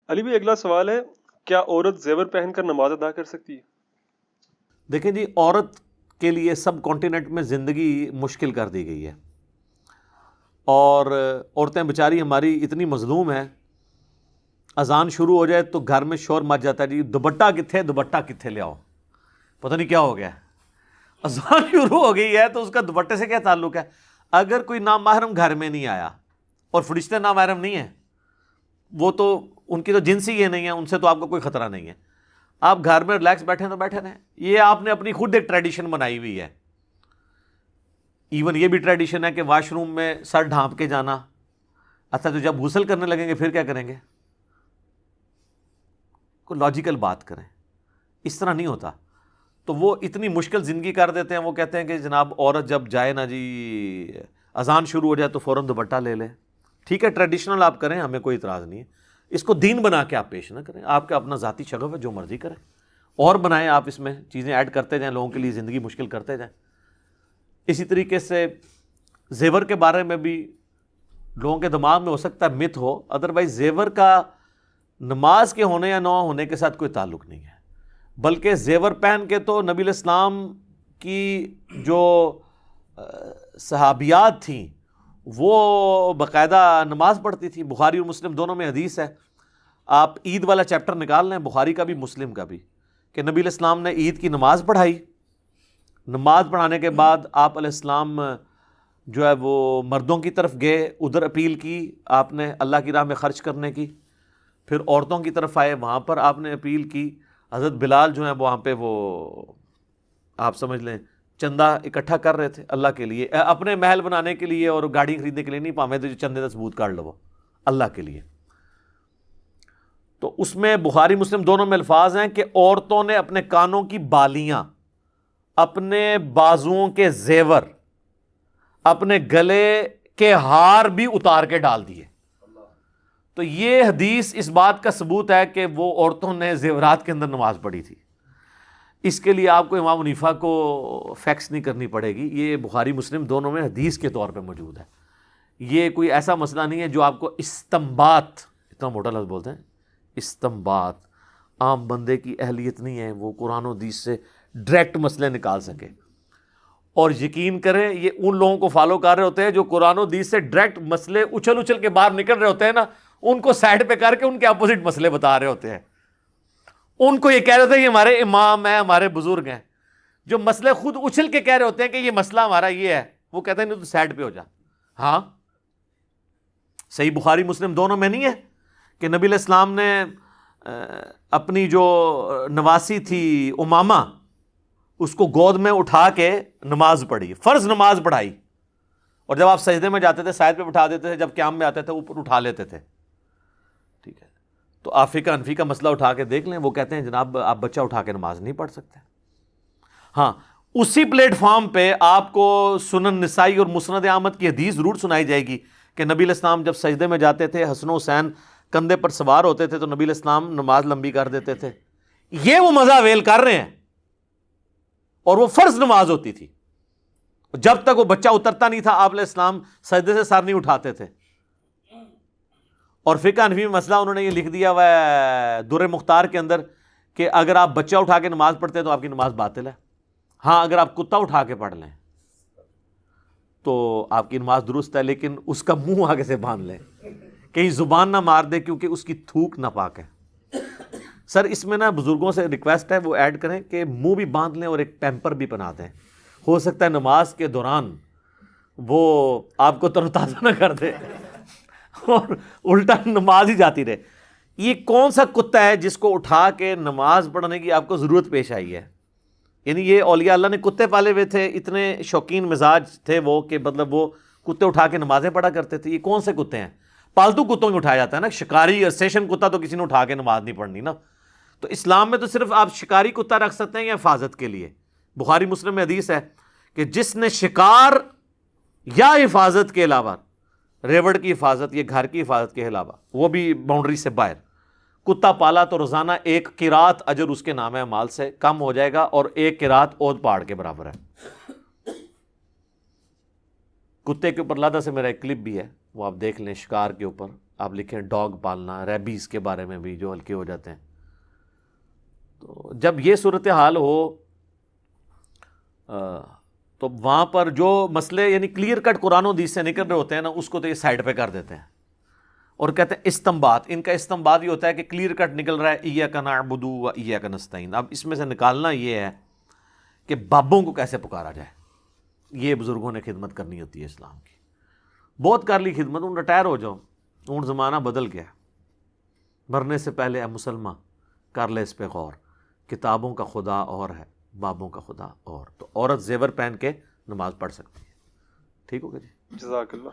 علی بھائی اگلا سوال ہے، کیا عورت زیور پہن کر نماز ادا کر سکتی ہے؟ دیکھیں جی، عورت کے لیے سب کانٹیننٹ میں زندگی مشکل کر دی گئی ہے، اور عورتیں بیچاری ہماری اتنی مظلوم ہیں، اذان شروع ہو جائے تو گھر میں شور مچ جاتا ہے، جی دوپٹہ کتھے، دوپٹہ کتھے لے آؤ، پتہ نہیں کیا ہو گیا ہے۔ اذان شروع ہو گئی ہے تو اس کا دوپٹے سے کیا تعلق ہے؟ اگر کوئی نامحرم گھر میں نہیں آیا، اور فرشتے نامحرم نہیں ہیں، وہ تو ان کی تو جنسی یہ نہیں ہے، ان سے تو آپ کو کوئی خطرہ نہیں ہے، آپ گھر میں ریلیکس بیٹھے تو بیٹھے رہیں۔ یہ آپ نے اپنی خود ایک ٹریڈیشن بنائی ہوئی ہے۔ ایون یہ بھی ٹریڈیشن ہے کہ واش روم میں سر ڈھانپ کے جانا۔ اچھا، تو جب غسل کرنے لگیں گے پھر کیا کریں گے؟ کوئی لاجیکل بات کریں، اس طرح نہیں ہوتا۔ تو وہ اتنی مشکل زندگی کر دیتے ہیں، وہ کہتے ہیں کہ جناب عورت جب جائے نا جی اذان شروع ہو جائے تو فوراً دوپٹہ لے لے۔ ٹھیک ہے، ٹریڈیشنل آپ کریں، ہمیں کوئی اعتراض نہیں ہے، اس کو دین بنا کے آپ پیش نہ کریں۔ آپ کا اپنا ذاتی شغف ہے، جو مرضی کریں اور بنائیں، آپ اس میں چیزیں ایڈ کرتے جائیں، لوگوں کے لیے زندگی مشکل کرتے جائیں۔ اسی طریقے سے زیور کے بارے میں بھی لوگوں کے دماغ میں ہو سکتا ہے مت ہو، ادروائز زیور کا نماز کے ہونے یا نہ ہونے کے ساتھ کوئی تعلق نہیں ہے، بلکہ زیور پہن کے تو نبی علیہ السلام کی جو صحابیات تھیں وہ باقاعدہ نماز پڑھتی تھی۔ بخاری اور مسلم دونوں میں حدیث ہے، آپ عید والا چیپٹر نکال لیں، بخاری کا بھی مسلم کا بھی، کہ نبی علیہ السلام نے عید کی نماز پڑھائی، نماز پڑھانے کے بعد آپ علیہ السلام جو ہے وہ مردوں کی طرف گئے، ادھر اپیل کی آپ نے اللہ کی راہ میں خرچ کرنے کی، پھر عورتوں کی طرف آئے، وہاں پر آپ نے اپیل کی۔ حضرت بلال جو ہیں وہاں پہ وہ آپ سمجھ لیں چندہ اکٹھا کر رہے تھے اللہ کے لیے، اپنے محل بنانے کے لیے اور گاڑی خریدنے کے لیے نہیں، پامے تو چندے کا ثبوت کر لو اللہ کے لیے۔ تو اس میں بخاری مسلم دونوں میں الفاظ ہیں کہ عورتوں نے اپنے کانوں کی بالیاں، اپنے بازوؤں کے زیور، اپنے گلے کے ہار بھی اتار کے ڈال دیے۔ تو یہ حدیث اس بات کا ثبوت ہے کہ وہ عورتوں نے زیورات کے اندر نماز پڑھی تھی۔ اس کے لیے آپ کو امام حنیفہ کو فیکس نہیں کرنی پڑے گی، یہ بخاری مسلم دونوں میں حدیث کے طور پہ موجود ہے۔ یہ کوئی ایسا مسئلہ نہیں ہے جو آپ کو استنباط، اتنا موٹا لفظ بولتے ہیں استنباط، عام بندے کی اہلیت نہیں ہے وہ قرآن و حدیث سے ڈائریکٹ مسئلے نکال سکے۔ اور یقین کریں یہ ان لوگوں کو فالو کر رہے ہوتے ہیں جو قرآن و حدیث سے ڈائریکٹ مسئلے اچھل اچھل کے باہر نکل رہے ہوتے ہیں نا، ان کو سائڈ پہ کر کے ان کے اپوزٹ مسئلے بتا رہے ہوتے ہیں۔ ان کو یہ کہہ رہے ہوتے ہیں کہ ہمارے امام ہیں، ہمارے بزرگ ہیں، جو مسئلے خود اچھل کے کہہ رہے ہوتے ہیں کہ یہ مسئلہ ہمارا یہ ہے، وہ کہتے ہیں نہیں تو سائڈ پہ ہو جا۔ ہاں صحیح بخاری مسلم دونوں میں نہیں ہے کہ نبی علیہ السلام نے اپنی جو نواسی تھی امامہ، اس کو گود میں اٹھا کے نماز پڑھی، فرض نماز پڑھائی، اور جب آپ سجدے میں جاتے تھے سائڈ پہ بٹھا دیتے تھے، جب قیام میں آتے تھے اوپر اٹھا لیتے تھے۔ ٹھیک ہے، تو آپ فقہ حنفی کا مسئلہ اٹھا کے دیکھ لیں، وہ کہتے ہیں جناب آپ بچہ اٹھا کے نماز نہیں پڑھ سکتے۔ ہاں اسی پلیٹ فارم پہ آپ کو سنن نسائی اور مسند احمد کی حدیث ضرور سنائی جائے گی کہ نبی علیہ السلام جب سجدے میں جاتے تھے، حسن و حسین کندھے پر سوار ہوتے تھے تو نبی علیہ السلام نماز لمبی کر دیتے تھے۔ یہ وہ مزہ ویل کر رہے ہیں، اور وہ فرض نماز ہوتی تھی، جب تک وہ بچہ اترتا نہیں تھا آپ علیہ السلام سجدے سے سر نہیں اٹھاتے تھے۔ اور فقہ حنفی میں مسئلہ انہوں نے یہ لکھ دیا ہوا ہے در مختار کے اندر کہ اگر آپ بچہ اٹھا کے نماز پڑھتے ہیں تو آپ کی نماز باطل ہے۔ ہاں اگر آپ کتا اٹھا کے پڑھ لیں تو آپ کی نماز درست ہے، لیکن اس کا منہ آگے سے باندھ لیں، کہیں زبان نہ مار دے، کیونکہ اس کی تھوک ناپاک ہے۔ سر اس میں نا بزرگوں سے ریکویسٹ ہے وہ ایڈ کریں کہ منہ بھی باندھ لیں اور ایک پیمپر بھی پہنا دیں، ہو سکتا ہے نماز کے دوران وہ آپ کو تر و تازہ نہ کر دے اور الٹا نماز ہی جاتی رہے۔ یہ کون سا کتا ہے جس کو اٹھا کے نماز پڑھنے کی آپ کو ضرورت پیش آئی ہے؟ یعنی یہ اولیاء اللہ نے کتے پالے ہوئے تھے، اتنے شوقین مزاج تھے وہ کہ مطلب وہ کتے اٹھا کے نمازیں پڑھا کرتے تھے۔ یہ کون سے کتے ہیں؟ پالتو کتوں کو اٹھایا جاتا ہے نا، شکاری اور اسٹیشن کتا تو کسی نے اٹھا کے نماز نہیں پڑھنی نا۔ تو اسلام میں تو صرف آپ شکاری کتا رکھ سکتے ہیں یا حفاظت کے لیے۔ بخاری مسلم میں حدیث ہے کہ جس نے شکار یا حفاظت کے علاوہ، ریوڑ کی حفاظت یا گھر کی حفاظت کے علاوہ، وہ بھی باؤنڈری سے باہر کتا پالا تو روزانہ ایک قرات اجر اس کے نام اعمال سے کم ہو جائے گا، اور ایک قرات اود پہاڑ کے برابر ہے۔ کتے کے اوپر لادہ سے میرا ایک کلپ بھی ہے، وہ آپ دیکھ لیں، شکار کے اوپر آپ لکھیں ڈاگ پالنا، ریبیز کے بارے میں بھی جو ہلکے ہو جاتے ہیں. تو جب یہ صورتحال ہو تو وہاں پر جو مسئلے یعنی کلیئر کٹ قرآن و حدیث سے نکل رہے ہوتے ہیں نا، اس کو تو یہ سائڈ پہ کر دیتے ہیں اور کہتے ہیں استنباط. ان کا استنباط یہ ہوتا ہے کہ کلیئر کٹ نکل رہا ہے ایاک نعبد و ایاک نستعین. اب اس میں سے نکالنا یہ ہے کہ بابوں کو کیسے پکارا جائے. یہ بزرگوں نے خدمت کرنی ہوتی ہے اسلام کی. بہت کر لی خدمت، ان ریٹائر ہو جاؤ، ان زمانہ بدل گیا. مرنے سے پہلے اے مسلمہ کر لے اس پہ غور، کتابوں کا خدا اور ہے، بابوں کا خدا اور. تو عورت زیور پہن کے نماز پڑھ سکتی ہے. ٹھیک ہوگا جی. جزاک اللہ.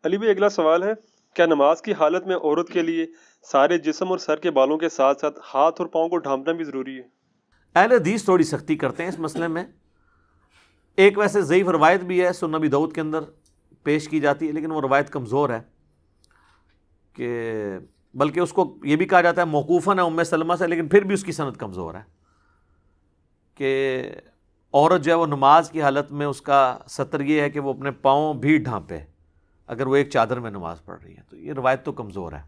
علی بھائی اگلا سوال ہے، کیا نماز کی حالت میں عورت کے لیے سارے جسم اور سر کے بالوں کے ساتھ ساتھ ہاتھ اور پاؤں کو ڈھانپنا بھی ضروری ہے؟ اہل حدیث تھوڑی سختی کرتے ہیں اس مسئلے میں. ایک ویسے ضعیف روایت بھی ہے سنن ابی داؤد کے اندر پیش کی جاتی ہے، لیکن وہ روایت کمزور ہے، کہ بلکہ اس کو یہ بھی کہا جاتا ہے موقوفاً ہے ام سلمہ سے، لیکن پھر بھی اس کی سند کمزور ہے کہ عورت جو ہے وہ نماز کی حالت میں اس کا ستر یہ ہے کہ وہ اپنے پاؤں بھی ڈھانپے اگر وہ ایک چادر میں نماز پڑھ رہی ہے. تو یہ روایت تو کمزور ہے.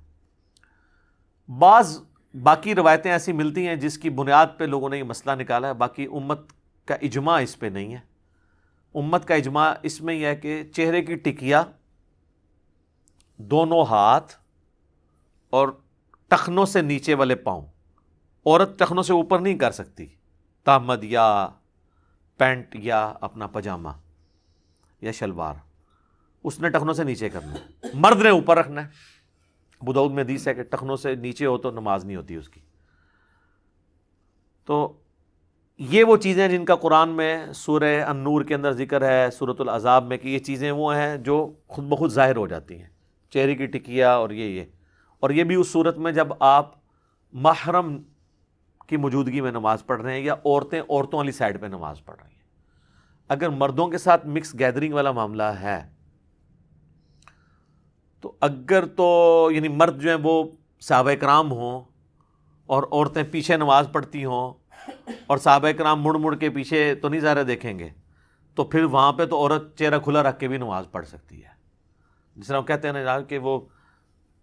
بعض باقی روایتیں ایسی ملتی ہیں جس کی بنیاد پہ لوگوں نے یہ مسئلہ نکالا ہے. باقی امت کا اجماع اس پہ نہیں ہے. امت کا اجماع اس میں یہ ہے کہ چہرے کی ٹکیا، دونوں ہاتھ اور ٹخنوں سے نیچے والے پاؤں. عورت ٹخنوں سے اوپر نہیں کر سکتی، تہمد یا پینٹ یا اپنا پجامہ یا شلوار، اس نے ٹخنوں سے نیچے کرنا ہے. مرد نے اوپر رکھنا ہے. ابو داؤد میں حدیث ہے کہ ٹخنوں سے نیچے ہو تو نماز نہیں ہوتی اس کی. تو یہ وہ چیزیں جن کا قرآن میں سورہ النور کے اندر ذکر ہے، سورۃ العذاب میں، کہ یہ چیزیں وہ ہیں جو خود بخود ظاہر ہو جاتی ہیں، چہرے کی ٹکیا اور یہ اور یہ بھی اس صورت میں جب آپ محرم کی موجودگی میں نماز پڑھ رہے ہیں یا عورتیں عورتوں والی سائڈ پہ نماز پڑھ رہی ہیں. اگر مردوں کے ساتھ مکس گیدرنگ والا معاملہ ہے تو اگر تو یعنی مرد جو ہیں وہ صحابہ کرام ہوں اور عورتیں پیچھے نماز پڑھتی ہوں اور صحابہ کرام مڑ مڑ کے پیچھے تو نہیں ظاہر دیکھیں گے، تو پھر وہاں پہ تو عورت چہرہ کھلا رکھ کے بھی نماز پڑھ سکتی ہے. جس طرح ہم کہتے ہیں نا کہ وہ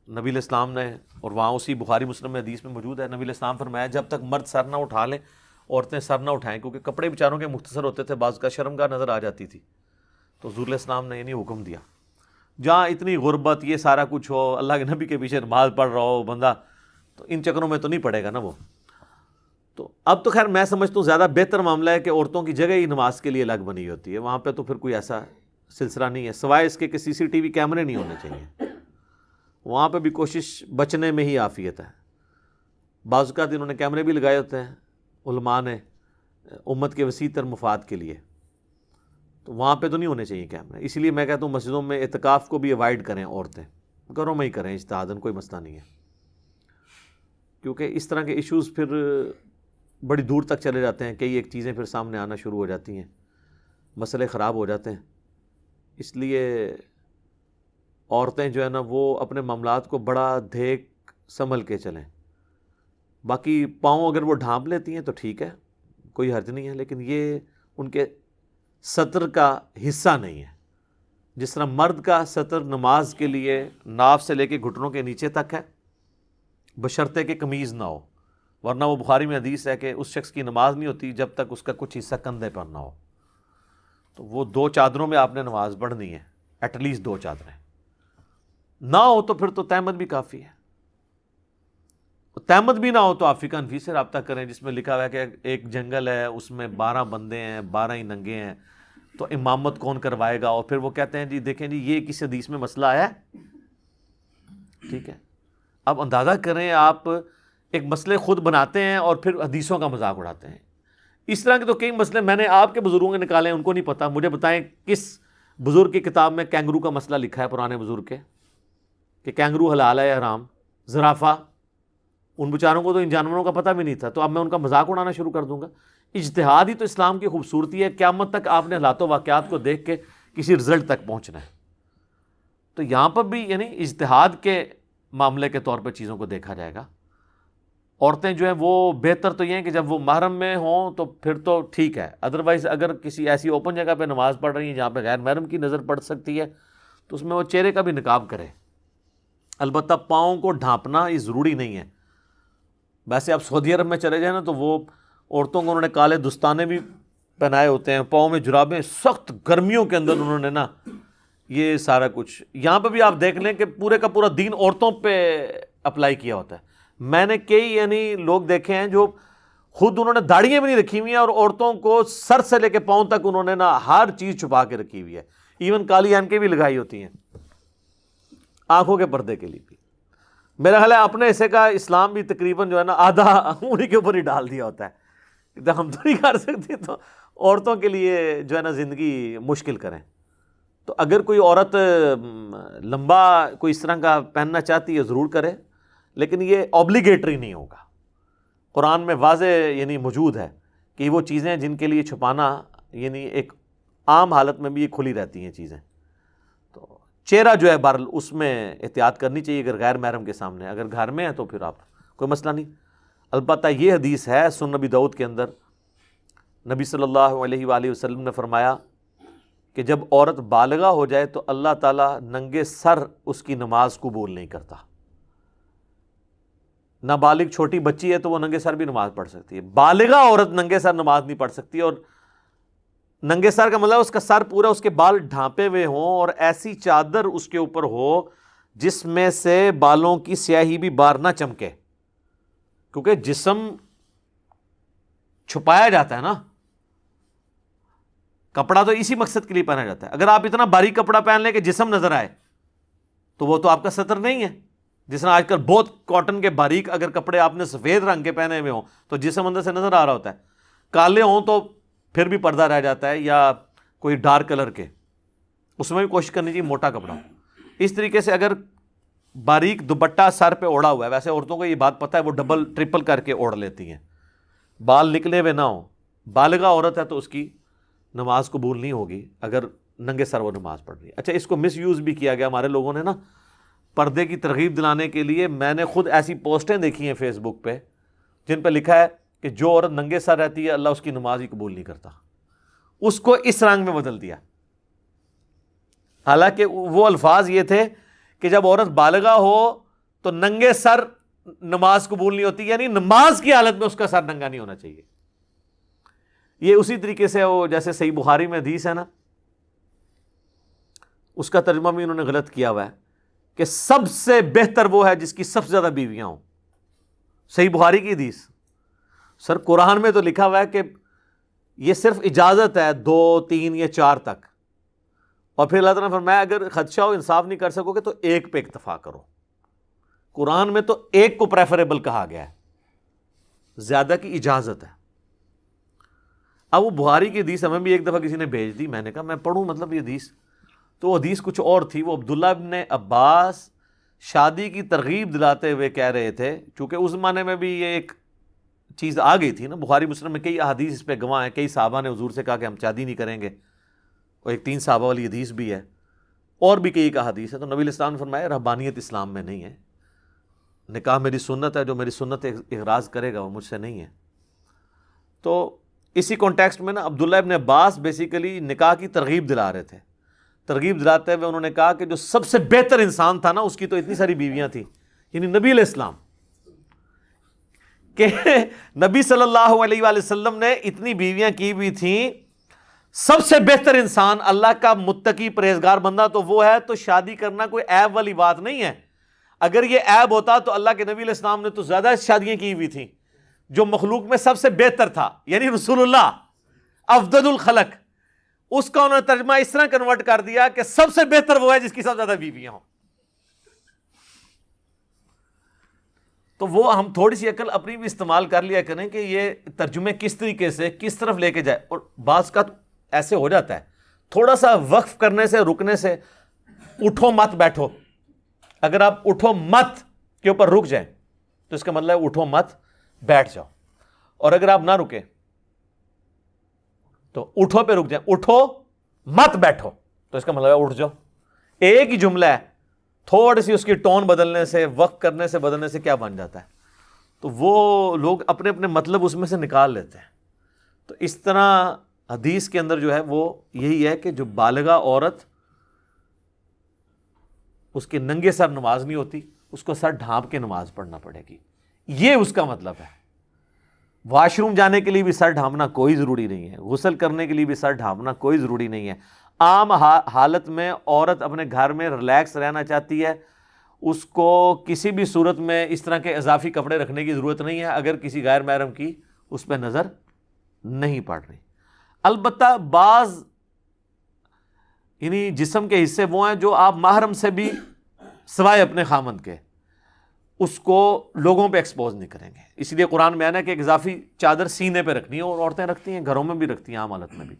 نبی علیہ السلام نے، اور وہاں اسی بخاری مسلم میں حدیث میں موجود ہے، نبی علیہ السلام فرمایا جب تک مرد سر نہ اٹھا لیں عورتیں سر نہ اٹھائیں، کیونکہ کپڑے بیچاروں کے مختصر ہوتے تھے، بعض کا شرمگاہ نظر آ جاتی تھی. تو حضور علیہ السلام نے یہ نہیں حکم دیا. جہاں اتنی غربت یہ سارا کچھ ہو، اللہ کے نبی کے پیچھے نماز پڑھ رہا ہو بندہ، تو ان چکروں میں تو نہیں پڑے گا نا وہ. تو اب تو خیر میں سمجھتا ہوں زیادہ بہتر معاملہ ہے کہ عورتوں کی جگہ ہی نماز کے لیے الگ بنی ہوتی ہے. وہاں پہ تو پھر کوئی ایسا سلسلہ نہیں ہے، سوائے اس کے کہ سی سی ٹی وی کیمرے نہیں ہونے چاہیے. وہاں پہ بھی کوشش بچنے میں ہی عافیت ہے. بعض اوقات انہوں نے کیمرے بھی لگائے ہوتے ہیں علماء نے امت کے وسیع تر مفاد کے لیے، تو وہاں پہ تو نہیں ہونے چاہیے کیمرے. اسی لیے میں کہتا ہوں مسجدوں میں اعتکاف کو بھی اوائڈ کریں، عورتیں گھروں میں ہی کریں اجتہاداً، کوئی مسئلہ نہیں ہے. کیونکہ اس طرح کے ایشوز پھر بڑی دور تک چلے جاتے ہیں، کئی ایک چیزیں پھر سامنے آنا شروع ہو جاتی ہیں، مسئلے خراب ہو جاتے ہیں. اس لیے عورتیں جو ہے نا وہ اپنے معاملات کو بڑا دیکھ سنبھل کے چلیں. باقی پاؤں اگر وہ ڈھانپ لیتی ہیں تو ٹھیک ہے، کوئی حرج نہیں ہے، لیکن یہ ان کے سطر کا حصہ نہیں ہے. جس طرح مرد کا سطر نماز کے لیے ناف سے لے کے گھٹنوں کے نیچے تک ہے، بشرطے کہ قمیض نہ ہو، ورنہ وہ بخاری میں حدیث ہے کہ اس شخص کی نماز نہیں ہوتی جب تک اس کا کچھ حصہ کندھے پر نہ ہو. تو وہ 2 چادروں میں آپ نے نماز پڑھنی ہے، ایٹ لیسٹ 2 چادریں. نہ ہو تو پھر تو تہمت بھی کافی ہے. تہمت بھی نہ ہو تو آپ فقہ حنفی سے رابطہ کریں، جس میں لکھا ہوا ہے کہ ایک جنگل ہے، اس میں 12 بندے ہیں، 12 ہی ننگے ہیں، تو امامت کون کروائے گا؟ اور پھر وہ کہتے ہیں جی دیکھیں جی یہ کس حدیث میں مسئلہ آیا ہے. ٹھیک ہے، اب اندازہ کریں آپ ایک مسئلے خود بناتے ہیں اور پھر حدیثوں کا مذاق اڑاتے ہیں. اس طرح کے تو کئی مسئلے میں نے آپ کے بزرگوں کے نکالے ہیں، ان کو نہیں پتہ. مجھے بتائیں کس بزرگ کی کتاب میں کینگرو کا مسئلہ لکھا ہے، پرانے بزرگ کے، کہ کینگرو حلال ہے یا حرام؟ زرافہ، ان بیچاروں کو تو ان جانوروں کا پتہ بھی نہیں تھا، تو اب میں ان کا مذاق اڑانا شروع کر دوں گا؟ اجتہاد ہی تو اسلام کی خوبصورتی ہے. قیامت تک آپ نے حالات و واقعات کو دیکھ کے کسی رزلٹ تک پہنچنا ہے. تو یہاں پر بھی یعنی اجتہاد کے معاملے کے طور پہ چیزوں کو دیکھا جائے گا. عورتیں جو ہیں وہ بہتر تو یہ ہیں کہ جب وہ محرم میں ہوں تو پھر تو ٹھیک ہے، ادروائز اگر کسی ایسی اوپن جگہ پہ نماز پڑھ رہی ہیں جہاں پہ غیر محرم کی نظر پڑ سکتی ہے تو اس میں وہ چہرے کا بھی نقاب کرے. البتہ پاؤں کو ڈھانپنا یہ ضروری نہیں ہے. ویسے آپ سعودی عرب میں چلے جائیں نا تو وہ عورتوں کو انہوں نے کالے دستانے بھی پہنائے ہوتے ہیں, پاؤں میں جرابیں, سخت گرمیوں کے اندر انہوں نے نا یہ سارا کچھ. یہاں پہ بھی آپ دیکھ لیں کہ پورے کا پورا دین عورتوں پہ اپلائی کیا ہوتا ہے. میں نے کئی یعنی لوگ دیکھے ہیں جو خود انہوں نے داڑھیاں بھی نہیں رکھی ہوئی ہیں اور عورتوں کو سر سے لے کے پاؤں تک انہوں نے نا ہر چیز چھپا کے رکھی ہوئی ہے, ایون کالی اینکیں بھی لگائی ہوتی ہیں آنکھوں کے پردے کے لیے بھی. میرا خیال ہے اپنے حصے کا اسلام بھی تقریباً جو ہے نا آدھا انہی کے اوپر ہی ڈال دیا ہوتا ہے. تو ہم تو نہیں کر سکتے تو عورتوں کے لیے جو ہے نا زندگی مشکل کریں. تو اگر کوئی عورت لمبا کوئی اس طرح کا پہننا چاہتی ہے ضرور کرے, لیکن یہ اوبلیگیٹری نہیں ہوگا. قرآن میں واضح یعنی موجود ہے کہ وہ چیزیں جن کے لیے چھپانا یعنی ایک عام حالت میں بھی یہ کھلی رہتی ہیں چیزیں. تو چہرہ جو ہے بہرحال اس میں احتیاط کرنی چاہیے اگر غیر محرم کے سامنے. اگر گھر میں ہے تو پھر آپ کوئی مسئلہ نہیں. البتہ یہ حدیث ہے سنن نبی داؤد کے اندر, نبی صلی اللہ علیہ وآلہ وسلم نے فرمایا کہ جب عورت بالغہ ہو جائے تو اللہ تعالیٰ ننگے سر اس کی نماز قبول نہیں کرتا. نابالغ چھوٹی بچی ہے تو وہ ننگے سر بھی نماز پڑھ سکتی ہے, بالغہ عورت ننگے سر نماز نہیں پڑھ سکتی. اور ننگے سر کا مطلب اس کا سر پورا, اس کے بال ڈھانپے ہوئے ہوں اور ایسی چادر اس کے اوپر ہو جس میں سے بالوں کی سیاہی بھی باہر نہ چمکے, کیونکہ جسم چھپایا جاتا ہے نا, کپڑا تو اسی مقصد کے لیے پہنا جاتا ہے. اگر آپ اتنا باریک کپڑا پہن لیں کہ جسم نظر آئے تو وہ تو آپ کا ستر نہیں ہے. جس طرح آج کل بہت کاٹن کے باریک اگر کپڑے آپ نے سفید رنگ کے پہنے ہوئے ہوں تو جسم اندر سے نظر آ رہا ہوتا ہے, کالے ہوں تو پھر بھی پردہ رہ جاتا ہے, یا کوئی ڈارک کلر کے اس میں بھی کوشش کرنی چاہیے موٹا کپڑا. اس طریقے سے اگر باریک دوپٹہ سر پہ اوڑھا ہوا ہے, ویسے عورتوں کو یہ بات پتہ ہے وہ ڈبل ٹرپل کر کے اوڑھ لیتی ہیں, بال نکلے ہوئے نہ ہوں. بالغہ عورت ہے تو اس کی نماز قبول نہیں ہوگی اگر ننگے سر وہ نماز پڑھ رہی ہے. اچھا, اس کو مس یوز بھی کیا گیا ہمارے لوگوں نے نا پردے کی ترغیب دلانے کے لیے. میں نے خود ایسی پوسٹیں دیکھی ہیں فیس بک پہ جن پہ لکھا ہے کہ جو عورت ننگے سر رہتی ہے اللہ اس کی نماز ہی قبول نہیں کرتا. اس کو اس رنگ میں بدل دیا, حالانکہ وہ الفاظ یہ تھے کہ جب عورت بالغہ ہو تو ننگے سر نماز قبول نہیں ہوتی, یعنی نماز کی حالت میں اس کا سر ننگا نہیں ہونا چاہیے. یہ اسی طریقے سے وہ جیسے صحیح بخاری میں حدیث ہے نا, اس کا ترجمہ بھی انہوں نے غلط کیا ہوا ہے کہ سب سے بہتر وہ ہے جس کی سب سے زیادہ بیویاں ہوں. صحیح بخاری کی حدیث. سر قرآن میں تو لکھا ہوا ہے کہ یہ صرف اجازت ہے 2 3 یا 4 تک, اور پھر اللہ تعالیٰ نے فرمایا اگر خدشہ ہو انصاف نہیں کر سکو گے تو 1 پہ اکتفا کرو. قرآن میں تو 1 کو پریفریبل کہا گیا ہے, زیادہ کی اجازت ہے. اب وہ بخاری کی حدیث ہمیں بھی ایک دفعہ کسی نے بھیج دی, میں نے کہا میں پڑھوں مطلب یہ حدیث, تو وہ حدیث کچھ اور تھی. وہ عبداللہ ابن عباس شادی کی ترغیب دلاتے ہوئے کہہ رہے تھے, چونکہ اس زمانے میں بھی یہ ایک چیز آ گئی تھی نا, بخاری مسلم میں کئی احادیث اس پہ گواہ ہیں. کئی صحابہ نے حضور سے کہا کہ ہم شادی نہیں کریں گے, اور ایک 3 صحابہ والی حدیث بھی ہے, اور بھی کئی احادیث ہے. تو نبی علیہ السلام نے فرمایا رہبانیت اسلام میں نہیں ہے, نکاح میری سنت ہے, جو میری سنت اغراض کرے گا وہ مجھ سے نہیں ہے. تو اسی کانٹیکسٹ میں نا عبداللہ ابن عباس بیسیکلی نکاح کی ترغیب دلا رہے تھے. ترغیب دلاتے ہوئے انہوں نے کہا کہ جو سب سے بہتر انسان تھا نا اس کی تو اتنی ساری بیویاں تھیں, یعنی نبی علیہ السلام, کہ نبی صلی اللہ علیہ وآلہ وسلم نے اتنی بیویاں کی ہوئی تھیں. سب سے بہتر انسان اللہ کا متقی پرہیزگار بندہ تو وہ ہے. تو شادی کرنا کوئی عیب والی بات نہیں ہے. اگر یہ عیب ہوتا تو اللہ کے نبی علیہ السلام نے تو زیادہ شادیاں کی ہوئی تھیں. جو مخلوق میں سب سے بہتر تھا یعنی رسول اللہ افضل الخلق, اس کا انہوں نے ترجمہ اس طرح کنورٹ کر دیا کہ سب سے بہتر وہ ہے جس کی سب سے زیادہ بیویاں ہوں. تو وہ ہم تھوڑی سی عقل اپنی بھی استعمال کر لیا کریں کہ یہ ترجمے کس طریقے سے کس طرف لے کے جائے. اور بعض کا ایسے ہو جاتا ہے تھوڑا سا وقف کرنے سے رکنے سے, اٹھو مت بیٹھو, اگر آپ اٹھو مت کے اوپر رک جائیں تو اس کا مطلب ہے اٹھو مت بیٹھ جاؤ, اور اگر آپ نہ رکیں تو اٹھو پہ رک جائیں, اٹھو مت بیٹھو تو اس کا مطلب ہے اٹھ جاؤ. ایک ہی جملہ ہے, تھوڑی سی اس کی ٹون بدلنے سے, وقت کرنے سے, بدلنے سے کیا بن جاتا ہے. تو وہ لوگ اپنے اپنے مطلب اس میں سے نکال لیتے ہیں. تو اس طرح حدیث کے اندر جو ہے وہ یہی ہے کہ جو بالغہ عورت اس کے ننگے سر نماز نہیں ہوتی، اس کو سر ڈھانپ کے نماز پڑھنا پڑے گی، یہ اس کا مطلب ہے۔ واش روم جانے کے لیے بھی سر ڈھانپنا کوئی ضروری نہیں ہے، غسل کرنے کے لیے بھی سر ڈھانپنا کوئی ضروری نہیں ہے۔ عام حالت میں عورت اپنے گھر میں ریلیکس رہنا چاہتی ہے، اس کو کسی بھی صورت میں اس طرح کے اضافی کپڑے رکھنے کی ضرورت نہیں ہے اگر کسی غیر محرم کی اس پہ نظر نہیں پڑ رہی۔ البتہ بعض یعنی جسم کے حصے وہ ہیں جو آپ محرم سے بھی سوائے اپنے خامند کے اس کو لوگوں پہ ایکسپوز نہیں کریں گے، اس لیے قرآن میں آنا ہے کہ ایک اضافی چادر سینے پہ رکھنی ہے، اور عورتیں رکھتی ہیں، گھروں میں بھی رکھتی ہیں، عام حالت میں بھی،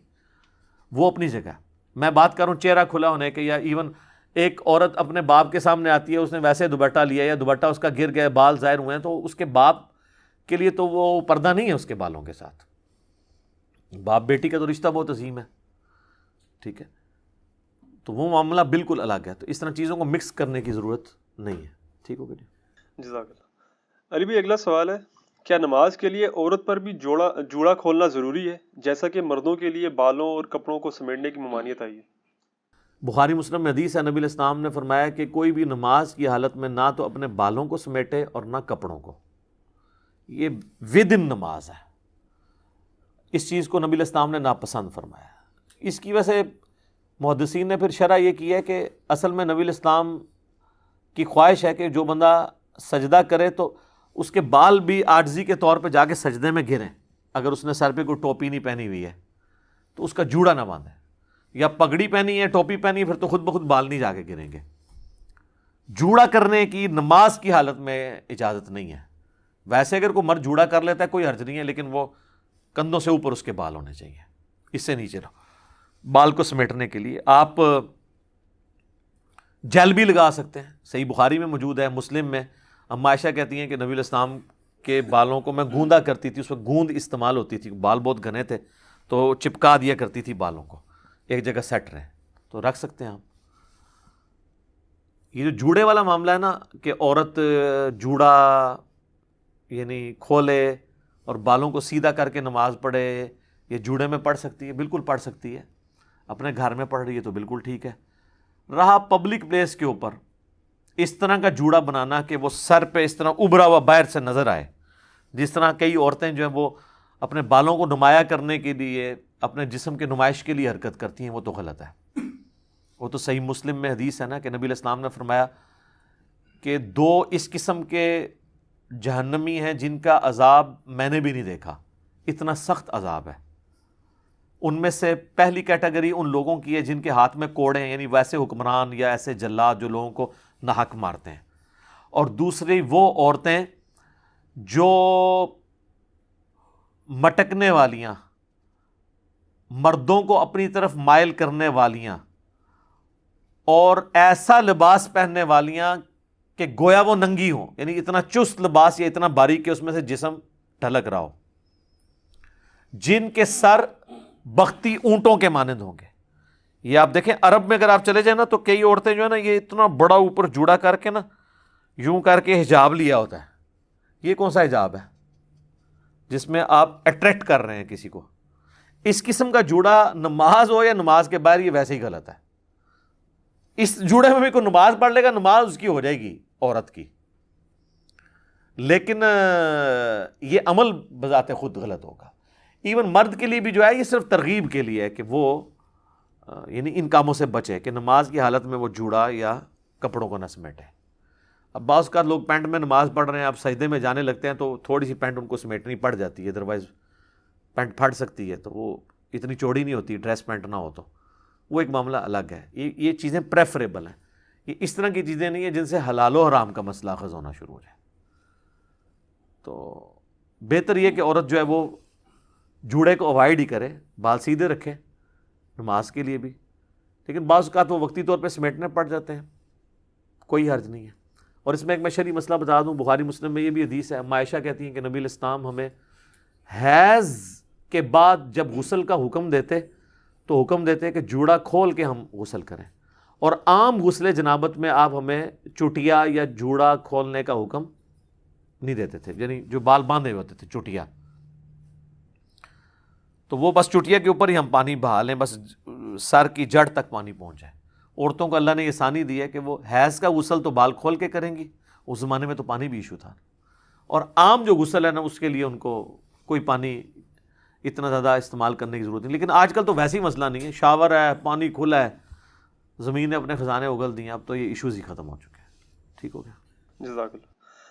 وہ اپنی جگہ۔ میں بات کروں چہرہ کھلا ہونے کے، یا ایون ایک عورت اپنے باپ کے سامنے آتی ہے، اس نے ویسے دوپٹہ لیا یا دوپٹہ اس کا گر گیا، بال ظاہر ہوئے ہیں، تو اس کے باپ کے لیے تو وہ پردہ نہیں ہے اس کے بالوں کے ساتھ۔ باپ بیٹی کا تو رشتہ بہت عظیم ہے، ٹھیک ہے، تو وہ معاملہ بالکل الگ ہے، تو اس طرح چیزوں کو مکس کرنے کی ضرورت نہیں ہے، ٹھیک ہو گیا جی۔ جزاک اللہ۔ علی بھائی اگلا سوال ہے، کیا نماز کے لیے عورت پر بھی جوڑا کھولنا ضروری ہے جیسا کہ مردوں کے لیے بالوں اور کپڑوں کو سمیٹنے کی ممانعت آئی ہے؟ بخاری مسلم میں حدیث ہے، نبی علیہ السلام نے فرمایا کہ کوئی بھی نماز کی حالت میں نہ تو اپنے بالوں کو سمیٹے اور نہ کپڑوں کو، یہ ودن نماز ہے، اس چیز کو نبی علیہ السلام نے ناپسند فرمایا۔ اس کی وجہ سے محدثین نے پھر شرح یہ کی ہے کہ اصل میں نبی علیہ السلام کی خواہش ہے کہ جو بندہ سجدہ کرے تو اس کے بال بھی عاجزی کے طور پہ جا کے سجدے میں گریں، اگر اس نے سر پہ کوئی ٹوپی نہیں پہنی ہوئی ہے تو اس کا جوڑا نہ باندھے، یا پگڑی پہنی ہے، ٹوپی پہنی ہے، پھر تو خود بخود بال نہیں جا کے گریں گے۔ جوڑا کرنے کی نماز کی حالت میں اجازت نہیں ہے، ویسے اگر کوئی مرد جوڑا کر لیتا ہے کوئی حرج نہیں ہے، لیکن وہ کندھوں سے اوپر اس کے بال ہونے چاہیے، اس سے نیچے رہو۔ بال کو سمیٹنے کے لیے آپ جیل بھی لگا سکتے ہیں، صحیح بخاری میں موجود ہے، مسلم میں اما عائشہ کہتی ہیں کہ نبی علیہ السلام کے بالوں کو میں گوندا کرتی تھی، اس وقت گوند استعمال ہوتی تھی، بال بہت گھنے تھے تو چپکا دیا کرتی تھی بالوں کو، ایک جگہ سیٹ رہے، تو رکھ سکتے ہیں آپ۔ یہ جو جوڑے والا معاملہ ہے نا کہ عورت جوڑا یعنی کھولے اور بالوں کو سیدھا کر کے نماز پڑھے، یہ جوڑے میں پڑھ سکتی ہے، بالکل پڑھ سکتی ہے، اپنے گھر میں پڑھ رہی ہے تو بالکل ٹھیک ہے۔ رہا پبلک پلیس کے اوپر اس طرح کا جوڑا بنانا کہ وہ سر پہ اس طرح ابھرا ہوا باہر سے نظر آئے، جس طرح کئی عورتیں جو ہیں وہ اپنے بالوں کو نمایاں کرنے کے لیے، اپنے جسم کے نمائش کے لیے حرکت کرتی ہیں، وہ تو غلط ہے۔ وہ تو صحیح مسلم میں حدیث ہے نا کہ نبی علیہ السلام نے فرمایا کہ 2 اس قسم کے جہنمی ہیں جن کا عذاب میں نے بھی نہیں دیکھا، اتنا سخت عذاب ہے۔ ان میں سے پہلی کیٹیگری ان لوگوں کی ہے جن کے ہاتھ میں کوڑے ہیں، یعنی ویسے حکمران یا ایسے جلاد جو لوگوں کو ناحق مارتے ہیں، اور دوسری وہ عورتیں جو مٹکنے والیاں، مردوں کو اپنی طرف مائل کرنے والیاں، اور ایسا لباس پہننے والیاں کہ گویا وہ ننگی ہوں، یعنی اتنا چست لباس یا اتنا باریک کہ اس میں سے جسم ڈھلک رہا ہو، جن کے سر بختی اونٹوں کے مانند ہوں گے۔ یہ آپ دیکھیں عرب میں اگر آپ چلے جائیں نا تو کئی عورتیں جو ہے نا یہ اتنا بڑا اوپر جوڑا کر کے نا یوں کر کے حجاب لیا ہوتا ہے۔ یہ کون سا حجاب ہے جس میں آپ اٹریکٹ کر رہے ہیں کسی کو؟ اس قسم کا جوڑا نماز ہو یا نماز کے باہر یہ ویسے ہی غلط ہے۔ اس جوڑے میں بھی کوئی نماز پڑھ لے گا، نماز اس کی ہو جائے گی عورت کی، لیکن یہ عمل بذات خود غلط ہوگا۔ ایون مرد کے لیے بھی جو ہے یہ صرف ترغیب کے لیے ہے کہ وہ یعنی ان کاموں سے بچے کہ نماز کی حالت میں وہ جوڑا یا کپڑوں کو نہ سمیٹے۔ اب بعض کا لوگ پینٹ میں نماز پڑھ رہے ہیں، اب سجدے میں جانے لگتے ہیں تو تھوڑی سی پینٹ ان کو سمیٹنی پڑ جاتی ہے، ادروائز پینٹ پھٹ سکتی ہے، تو وہ اتنی چوڑی نہیں ہوتی، ڈریس پینٹ نہ ہو تو وہ ایک معاملہ الگ ہے۔ یہ چیزیں پریفریبل ہیں، یہ اس طرح کی چیزیں نہیں ہیں جن سے حلال و حرام کا مسئلہ اخذ ہونا شروع ہو جائے۔ تو بہتر یہ کہ عورت جو ہے وہ جوڑے کو اوائڈ ہی کرے، بال سیدھے رکھے نماز کے لیے بھی، لیکن بعض اوقات وہ وقتی طور پہ سمیٹنے پڑ جاتے ہیں، کوئی حرج نہیں ہے۔ اور اس میں ایک میں شرعی مسئلہ بتا دوں، بخاری مسلم میں یہ بھی حدیث ہے، اما عائشہ کہتی ہیں کہ نبی علیہ السلام ہمیں حیض کے بعد جب غسل کا حکم دیتے تو حکم دیتے کہ جوڑا کھول کے ہم غسل کریں، اور عام غسل جنابت میں آپ ہمیں چٹیا یا جوڑا کھولنے کا حکم نہیں دیتے تھے، یعنی جو بال باندھے ہوئے ہوتے تھے چٹیا، تو وہ بس چٹیا کے اوپر ہی ہم پانی بہا لیں، بس سر کی جڑ تک پانی پہنچ جائے، عورتوں کو اللہ نے یہ ثانی دی ہے کہ وہ حیض کا غسل تو بال کھول کے کریں گی، اس زمانے میں تو پانی بھی ایشو تھا، اور عام جو غسل ہے نا اس کے لیے ان کو کوئی پانی اتنا زیادہ استعمال کرنے کی ضرورت نہیں. لیکن آج کل تو ویسے ہی مسئلہ نہیں ہے، شاور ہے، پانی کھلا ہے، زمین نے اپنے خزانے اگل دیے، اب تو یہ ایشوز ہی ختم ہو چکے ہیں. ٹھیک ہو گیا. جزاک اللہ.